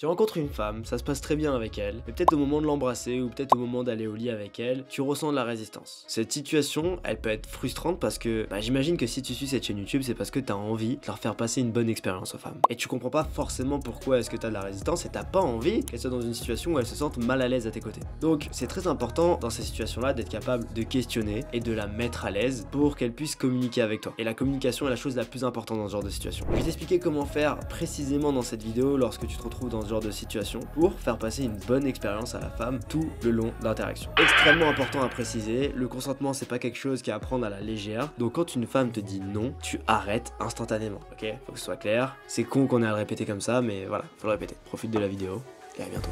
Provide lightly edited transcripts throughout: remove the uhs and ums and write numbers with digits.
Tu rencontres une femme, ça se passe très bien avec elle, mais peut-être au moment de l'embrasser ou peut-être au moment d'aller au lit avec elle, tu ressens de la résistance. Cette situation, elle peut être frustrante parce que j'imagine que si tu suis cette chaîne YouTube, c'est parce que tu as envie de leur faire passer une bonne expérience aux femmes. Et tu comprends pas forcément pourquoi est-ce que tu as de la résistance et t'as pas envie qu'elles soient dans une situation où elles se sentent mal à l'aise à tes côtés. Donc c'est très important dans ces situations-là d'être capable de questionner et de la mettre à l'aise pour qu'elle puisse communiquer avec toi. Et la communication est la chose la plus importante dans ce genre de situation. Je vais t'expliquer comment faire précisément dans cette vidéo lorsque tu te retrouves dans ce genre de situation pour faire passer une bonne expérience à la femme tout le long de l'interaction. Extrêmement important à préciser, le consentement c'est pas quelque chose qui est à prendre à la légère, donc quand une femme te dit non, tu arrêtes instantanément, ok? Faut que ce soit clair, c'est con qu'on ait à le répéter comme ça, mais voilà, faut le répéter. Profite de la vidéo et à bientôt.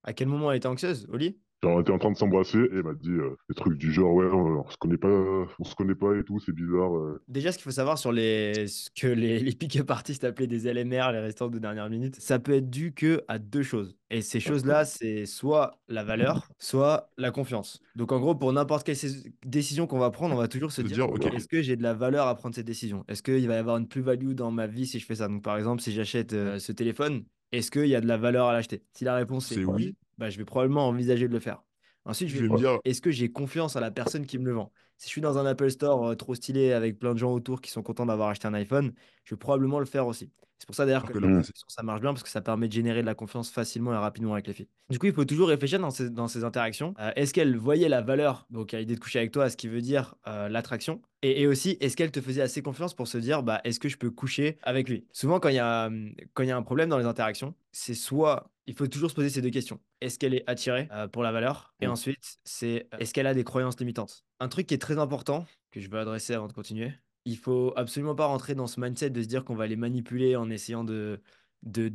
À quel moment elle était anxieuse? Au lit? Genre, on était en train de s'embrasser et elle m'a dit des trucs du genre, ouais, on se connaît pas et tout, c'est bizarre. Déjà, ce qu'il faut savoir sur ce que les pick-up artistes appelaient des LMR, les restants de dernière minute, ça peut être dû que à deux choses. Et ces choses-là, c'est soit la valeur, soit la confiance. Donc en gros, pour n'importe quelle décision qu'on va prendre, on va toujours se Se dire, dire, ok, est-ce que j'ai de la valeur à prendre cette décision? Est-ce qu'il va y avoir une plus-value dans ma vie si je fais ça? Donc par exemple, si j'achète ce téléphone, est-ce qu'il y a de la valeur à l'acheter? Si la réponse est c'est oui. oui, bah, je vais probablement envisager de le faire. Ensuite, je Je vais vais me me dire, dire, est-ce que j'ai confiance à la personne qui me le vend? Si je suis dans un Apple Store trop stylé avec plein de gens autour qui sont contents d'avoir acheté un iPhone, je vais probablement le faire aussi. C'est pour ça d'ailleurs alors que que les là, Hmm. négociations, ça marche bien parce que ça permet de générer de la confiance facilement et rapidement avec les filles. Du coup, il faut toujours réfléchir dans ces interactions. Est-ce qu'elle voyait la valeur, donc à l'idée de coucher avec toi, ce qui veut dire l'attraction? Et aussi, est-ce qu'elle te faisait assez confiance pour se dire, bah, est-ce que je peux coucher avec lui? Souvent, quand il y a un problème dans les interactions, c'est soit, il faut toujours se poser ces deux questions. Est-ce qu'elle est attirée pour la valeur? Et Hmm. ensuite, c'est est-ce qu'elle a des croyances limitantes? Un truc qui est très important, que je veux adresser avant de continuer, il faut absolument pas rentrer dans ce mindset de se dire qu'on va les manipuler en essayant de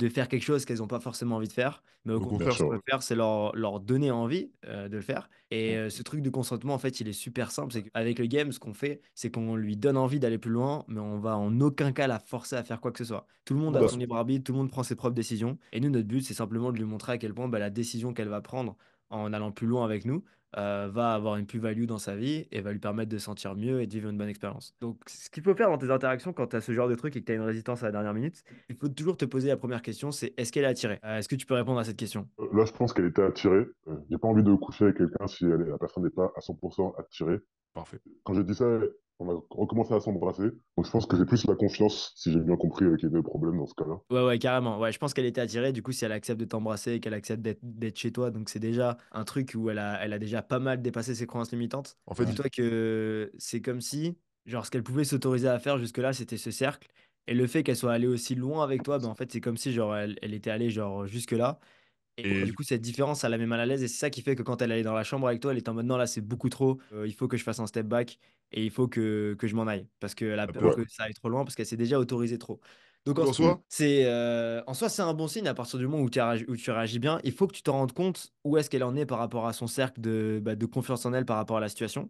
faire quelque chose qu'elles n'ont pas forcément envie de faire. Mais au au Bien contraire, ce contraire, sûr, qu'on ouais. peut faire, c'est leur donner envie de le faire. Et Hmm. ce truc de consentement, en fait, il est super simple. C'est qu'avec le game, ce qu'on fait, c'est qu'on lui donne envie d'aller plus loin, mais on va en aucun cas la forcer à faire quoi que ce soit. Tout le monde a bah, son libre arbitre, tout le monde prend ses propres décisions. Et nous, notre but, c'est simplement de lui montrer à quel point bah, la décision qu'elle va prendre en allant plus loin avec nous, va avoir une plus-value dans sa vie et va lui permettre de se sentir mieux et de vivre une bonne expérience. Donc, ce qu'il faut faire dans tes interactions quand tu as ce genre de truc et que tu as une résistance à la dernière minute, il faut toujours te poser la première question, c'est est-ce qu'elle est attirée? Est-ce que tu peux répondre à cette question? Là, je pense qu'elle était attirée. J'ai pas envie de coucher avec quelqu'un si la personne n'est pas à 100% attirée. parfait. Quand j'ai dit ça, on a recommencé à s'embrasser. Donc je pense que j'ai plus la confiance, si j'ai bien compris, qu'il y avait des problèmes dans ce cas-là. Ouais, ouais, carrément. Ouais, je pense qu'elle était attirée. Du coup, si elle accepte de t'embrasser et qu'elle accepte d'être chez toi, donc c'est déjà un truc où elle a déjà pas mal dépassé ses croyances limitantes. En fait, Dis-toi que c'est comme si, genre, ce qu'elle pouvait s'autoriser à faire jusque-là, c'était ce cercle. Et le fait qu'elle soit allée aussi loin avec toi, ben, en fait, c'est comme si, genre, elle était allée, genre, jusque-là. Et du et coup, cette différence, ça la met mal à l'aise. Et c'est ça qui fait que quand elle allait dans la chambre avec toi, elle était en mode non, là, c'est beaucoup trop. Il faut que je fasse un step back et il faut que je m'en aille. Parce qu'elle a la peur peur. que ça aille trop loin, parce qu'elle s'est déjà autorisée trop. Donc, Donc en Hmm. soi, en soi, c'est un bon signe à partir du moment où tu réagis bien. Il faut que tu te rendes compte où est-ce qu'elle en est par rapport à son cercle de confiance en elle par rapport à la situation.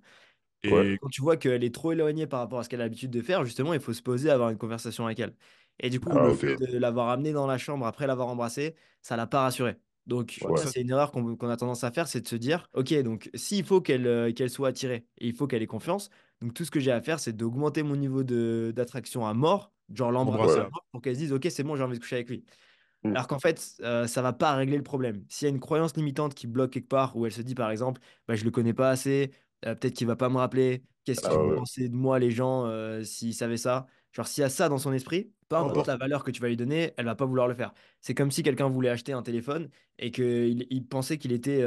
Ouais. et Quand tu vois qu'elle est trop éloignée par rapport à ce qu'elle a l'habitude de faire, justement, il faut se poser, avoir une conversation avec elle. Et du coup, comme Ah, le le ok. fait fait, de l'avoir amenée dans la chambre après l'avoir embrassée, ça l'a pas rassurée. Donc, bah, Ouais. ça, ça, c'est une erreur qu'on a tendance à faire, c'est de se dire, OK, donc s'il faut qu'elle soit attirée et il faut qu'elle ait confiance, donc tout ce que j'ai à faire, c'est d'augmenter mon niveau d'attraction à mort, genre l'embrasser l'embrasser. à Ouais. mort, pour qu'elle se dise, OK, c'est bon, j'ai envie de coucher avec lui. Hmm. Alors qu'en fait, ça va pas régler le problème. S'il y a une croyance limitante qui bloque quelque part, où elle se dit par exemple, bah, je le connais pas assez, peut-être qu'il va pas me rappeler, qu'est-ce Ah qu'ils vont ouais. penser de moi les gens s'ils savaient ça. Genre s'il y a ça dans son esprit, peu Peu importe importe. la valeur que tu vas lui donner, elle va pas vouloir le faire. C'est comme si quelqu'un voulait acheter un téléphone et qu'il pensait qu'il était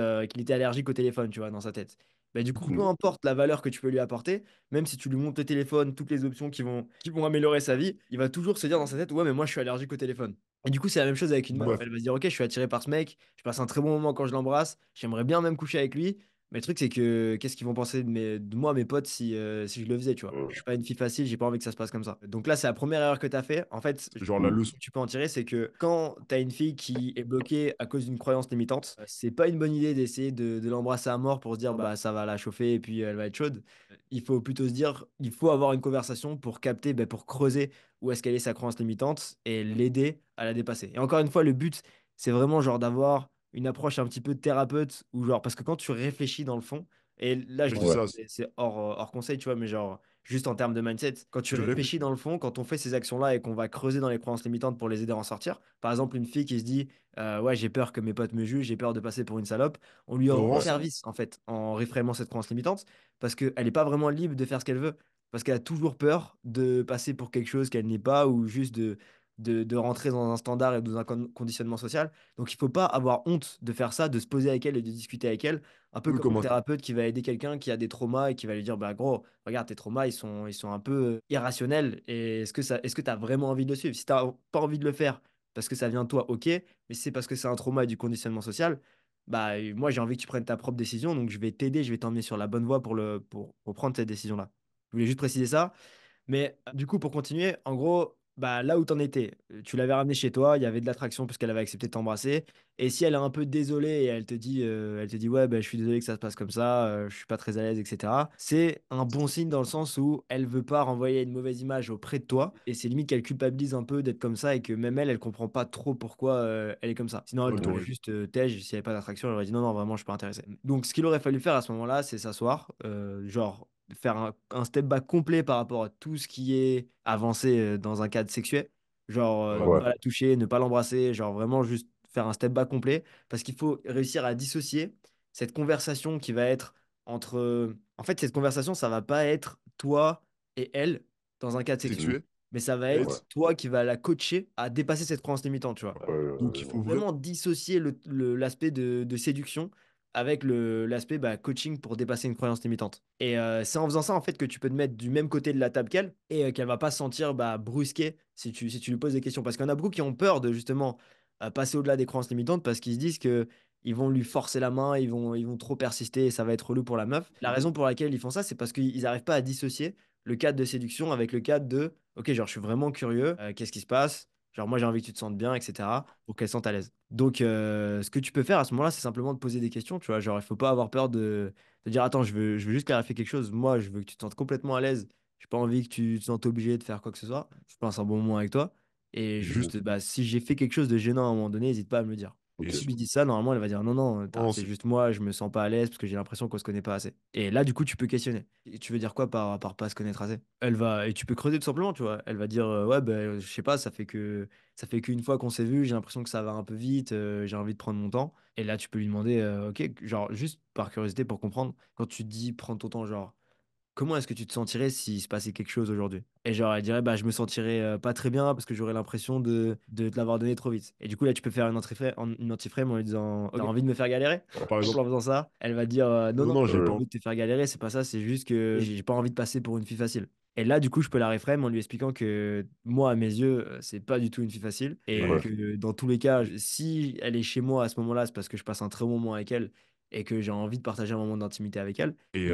allergique au téléphone, tu vois, dans sa tête. Bah, du coup, Hmm. peu importe la valeur que tu peux lui apporter, même si tu lui montres le téléphone, toutes les options qui vont améliorer sa vie, il va toujours se dire dans sa tête, ouais, mais moi je suis allergique au téléphone. Et du coup, c'est la même chose avec une Donc meuf. bref, Elle va se dire, ok, je suis attiré par ce mec, je passe un très bon moment quand je l'embrasse, j'aimerais bien même coucher avec lui. Mais le truc, c'est que qu'est-ce qu'ils vont penser de moi, mes potes, si je le faisais, tu vois. Euh, Je suis pas une fille facile, j'ai pas envie que ça se passe comme ça. Donc là, c'est la première erreur que tu as fait. En fait, c'est genre la hmm. leçon. tu peux en tirer, c'est que quand tu as une fille qui est bloquée à cause d'une croyance limitante, c'est pas une bonne idée d'essayer de l'embrasser à mort pour se dire, bah ça va la chauffer et puis elle va être chaude. Il faut plutôt se dire, il faut avoir une conversation pour capter, bah, pour creuser où est-ce qu'elle est sa croyance limitante et l'aider à la dépasser. Et encore une fois, le but, c'est vraiment genre d'avoir une approche un petit peu de thérapeute ou genre, parce que quand tu réfléchis dans le fond, et là je Oui, dis c'est Ouais, ça. c'est hors conseil, tu vois, mais genre juste en termes de mindset, quand tu Tu réfléchis réfléchis. dans le fond, quand on fait ces actions-là et qu'on va creuser dans les croyances limitantes pour les aider à en sortir, par exemple une fille qui se dit ouais j'ai peur que mes potes me jugent, j'ai peur de passer pour une salope, on lui rend ouais, Laurence, service en fait en réfrémant cette croyance limitante parce qu'elle n'est pas vraiment libre de faire ce qu'elle veut. Parce qu'elle a toujours peur de passer pour quelque chose qu'elle n'est pas ou juste de rentrer dans un standard et dans un conditionnement social. Donc il faut pas avoir honte de faire ça, de se poser avec elle et de discuter avec elle, un peu oui, comme un comment. thérapeute qui va aider quelqu'un qui a des traumas et qui va lui dire, bah gros, regarde, tes traumas, ils sont un peu irrationnels et est-ce que tu as vraiment envie de le suivre? Si tu n'as pas envie de le faire parce que ça vient de toi, ok, mais si c'est parce que c'est un trauma et du conditionnement social, bah moi j'ai envie que tu prennes ta propre décision, donc je vais t'aider, je vais t'emmener sur la bonne voie pour prendre cette décision-là. Je voulais juste préciser ça. Mais du coup, pour continuer, en gros, bah, là où t'en étais, tu l'avais ramenée chez toi, il y avait de l'attraction puisqu'elle avait accepté de t'embrasser. Et si elle est un peu désolée et elle te dit ouais, bah, je suis désolé que ça se passe comme ça, je suis pas très à l'aise, etc. C'est un bon signe dans le sens où elle veut pas renvoyer une mauvaise image auprès de toi. Et c'est limite qu'elle culpabilise un peu d'être comme ça et que même elle comprend pas trop pourquoi elle est comme ça. Sinon, elle Elle t'aurait t'aurait. juste tège, s'il n'y avait pas d'attraction, elle aurait dit non, non, vraiment, je suis pas intéressé. Donc, ce qu'il aurait fallu faire à ce moment-là, c'est s'asseoir, genre faire un step back complet par rapport à tout ce qui est avancé dans un cadre sexuel. Genre, Ouais. ne ouais, pas la toucher, ne pas l'embrasser, genre vraiment juste faire un step back complet. Parce qu'il faut réussir à dissocier cette conversation qui va être entre. En fait, cette conversation, ça va pas être toi et elle dans un cadre sexuel. mhm, Sexué. Mais ça va Et ouais, être toi qui va la coacher à dépasser cette croyance limitante, tu vois. ouais. ouais, Donc il Faut faut vraiment dissocier l'aspect de séduction avec l'aspect bah, coaching pour dépasser une croyance limitante. Et c'est en faisant ça en fait que tu peux te mettre du même côté de la table qu'elle et qu'elle va pas se sentir bah, brusquée si tu lui poses des questions. Parce qu'il y en a beaucoup qui ont peur de justement passer au-delà des croyances limitantes parce qu'ils se disent que ils vont lui forcer la main, ils vont trop persister et ça va être relou pour la meuf. La raison pour laquelle ils font ça, c'est parce qu'ils n'arrivent pas à dissocier le cadre de séduction avec le cadre de ok, genre je suis vraiment curieux, qu'est-ce qui se passe? Genre, moi, j'ai envie que tu te sentes bien, etc. pour qu'elle se sente à l'aise. Donc, ce que tu peux faire à ce moment-là, c'est simplement de poser des questions, tu vois. Genre, il faut pas avoir peur de dire, attends, je veux juste clarifier quelque chose. Moi, je veux que tu te sentes complètement à l'aise. J'ai pas envie que tu te sentes obligé de faire quoi que ce soit. Je passe un bon moment avec toi. Et mhm, juste, bah, si j'ai fait quelque chose de gênant à un moment donné, n'hésite pas à me le dire. Et Et ok, si je si- lui dis ça, normalement, elle va dire non, non, non, c'est juste moi, je me sens pas à l'aise parce que j'ai l'impression qu'on se connaît pas assez. Et là, du coup, tu peux questionner. Et tu veux dire quoi par pas se connaître assez? Et tu peux creuser tout simplement, tu vois. Elle va dire ouais, ben, je sais pas, ça fait qu'une fois qu'on s'est vu, j'ai l'impression que ça va un peu vite, j'ai envie de prendre mon temps. Et là, tu peux lui demander, ok, genre, juste par curiosité pour comprendre, quand tu dis prends ton temps, genre, comment est-ce que tu te sentirais s'il se passait quelque chose aujourd'hui? Et genre, elle dirait, bah, je me sentirais pas très bien parce que j'aurais l'impression de te l'avoir donné trop vite. Et du coup, là, tu peux faire une anti-frame en lui disant, t'as envie de me faire galérer? par Par exemple, en exemple, faisant ça, elle va dire, non, non, non, non, j'ai j'ai pas pas ouais, envie. envie de te faire galérer, c'est pas ça, c'est juste que j'ai pas envie de passer pour une fille facile. Et là, du coup, je peux la reframe en lui expliquant que moi, à mes yeux, c'est pas du tout une fille facile. Et Ouais. ouais, que dans tous les cas, si elle est chez moi à ce moment-là, c'est parce que je passe un très bon moment avec elle et que j'ai envie de partager un moment d'intimité avec elle. Et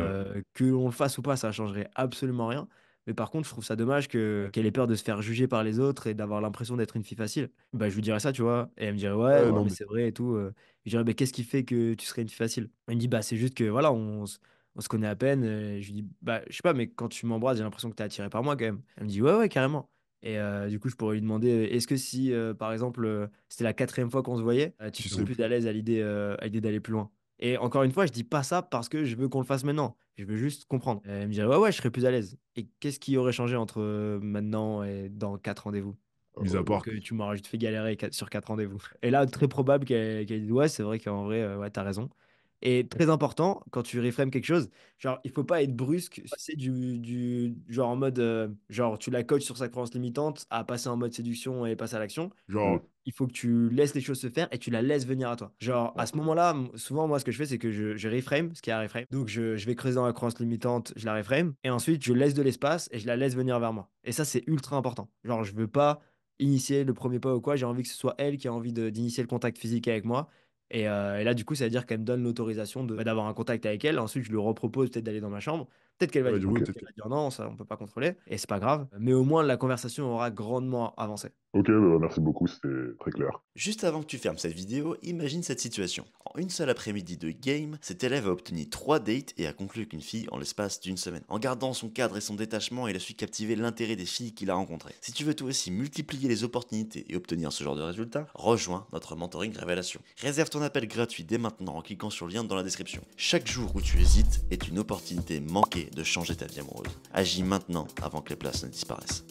Que l'on le fasse ou pas, ça changerait absolument rien. Mais par contre, je trouve ça dommage qu'elle ait peur de se faire juger par les autres et d'avoir l'impression d'être une fille facile. Bah, je lui dirais ça, tu vois. Et elle me dirait, ouais, ouais, non, non, mais mais c'est vrai et tout. Je dirais, mais qu'est-ce qui fait que tu serais une fille facile? Elle me dit, bah, c'est juste que, voilà, on se connaît à peine. Et je lui dis, bah, je sais pas, mais quand tu m'embrasses, j'ai l'impression que t'es attiré par moi quand même. Elle me dit, ouais, ouais, carrément. Et du coup, je pourrais lui demander, est-ce que si, par exemple, c'était la quatrième fois qu'on se voyait, tu tu serais sais plus plus. à l'aise à l'idée d'aller plus loin? Et encore une fois, je dis pas ça parce que je veux qu'on le fasse maintenant. Je veux juste comprendre. Elle me dirait, ouais, ouais, je serais plus à l'aise. Et qu'est-ce qui aurait changé entre maintenant et dans 4 rendez-vous? Mis à Pour part. que tu m'auras juste fait galérer sur 4 rendez-vous. Et là, très probable qu'elle dise, ouais, c'est vrai qu'en vrai, ouais, t'as raison. Et très important, quand tu reframes quelque chose, genre, il faut pas être brusque, passer genre en mode, genre, tu la coaches sur sa croyance limitante, à passer en mode séduction et passer à l'action. Genre, mhm, Il faut que tu laisses les choses se faire et tu la laisses venir à toi. Genre, à ouais, ce moment-là, souvent, moi, ce que je fais, c'est que je reframe ce qui est à reframe. Donc, je vais creuser dans la croyance limitante, je la reframe. Et ensuite, je laisse de l'espace et je la laisse venir vers moi. Et ça, c'est ultra important. Genre, je veux pas initier le premier pas ou quoi. J'ai envie que ce soit elle qui a envie d'initier le contact physique avec moi. Et là, du coup, ça veut dire qu'elle me donne l'autorisation d'avoir un contact avec elle. Ensuite, je lui repropose peut-être d'aller dans ma chambre. Peut-être qu'elle va Ouais, dire du coup, oui, Ok. peut-être qu'elle va dire non, ça on peut pas contrôler, et c'est pas grave. Mais au moins la conversation aura grandement avancé. Ok, bah, merci beaucoup, c'était très clair. Juste avant que tu fermes cette vidéo, imagine cette situation. En une seule après-midi de game, cet élève a obtenu 3 dates et a conclu avec une fille en l'espace d'une semaine. En gardant son cadre et son détachement, il a su captiver l'intérêt des filles qu'il a rencontrées. Si tu veux toi aussi multiplier les opportunités et obtenir ce genre de résultats, rejoins notre mentoring révélation. Réserve ton appel gratuit dès maintenant en cliquant sur le lien dans la description. Chaque jour où tu hésites est une opportunité manquée de changer ta vie amoureuse. Agis maintenant avant que les places ne disparaissent.